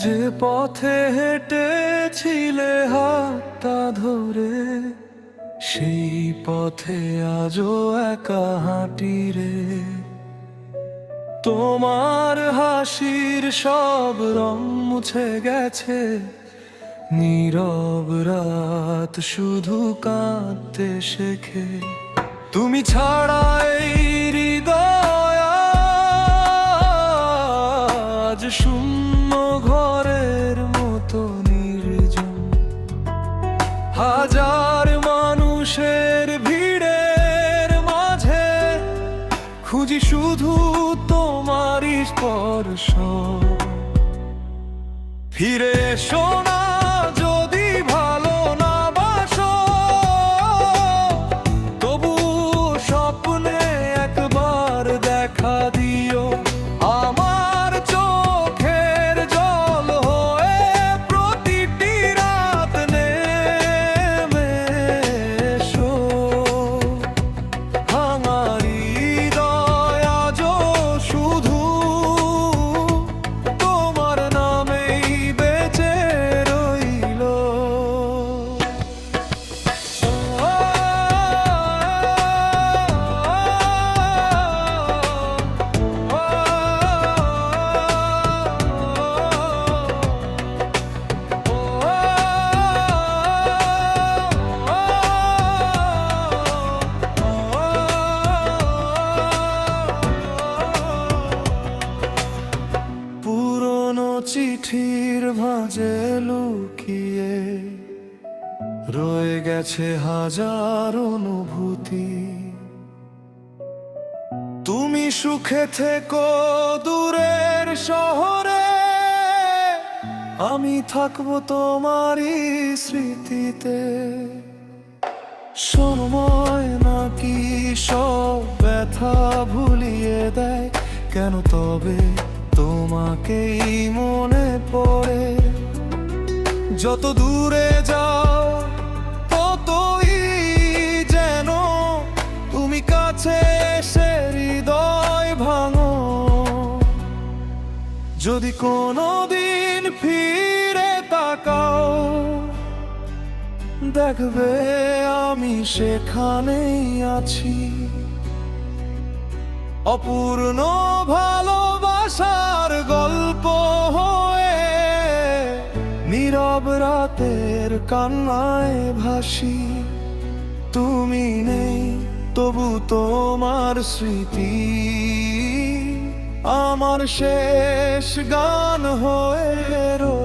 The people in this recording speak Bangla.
যে পথে হেঁটেছিলে হাতটা ধরে, সেই পথে আজও একা হাঁটি রে। তোমার হাসির সব রং মুছে গেছে, নীরব রাত শুধু কাঁদতে শেখে। তুমি ছাড়া এই হৃদয় আজ শূন্য ঘরের মতো নির্জন। হাজার মানুষের ভিড়ের মাঝে খুঁজি শুধু তোমারই স্পর্শ। ফিরে এসো না যদি ভালো না বাসো, তবু স্বপ্নে একবার দেখা দিও। আমার চোখের জল হয়ে প্রতিটি রাত নেমে এসো। আমার হৃদয় আজও শুধু তোমার নামেই বেঁচে রইল। পুরনো চিঠির ভাঁজে লুকিয়ে রয়ে গেছে হাজার অনুভূতি। তুমি সুখে থেকো দূরের শহরে, আমি থাকবো তোমারই স্মৃতিতে। সময় নাকি সব ব্যথা ভুলিয়ে দেয়, কেন তবে তোমাকেই মনে পড়ে। যত দূরে যাও ততই যেন তুমি কাছে এসে হৃদয় ভাঙো। যদি কোনোদিন ফিরে তাকাও, দেখবে আমি সেখানেই আছি। অপূর্ণ ভালোবাসার গল্প হয়ে নীরব রাতের কান্নায় ভাসি। তুমি নেই তবু তোমার স্মৃতি আমার শেষ গান হয়ে রইল।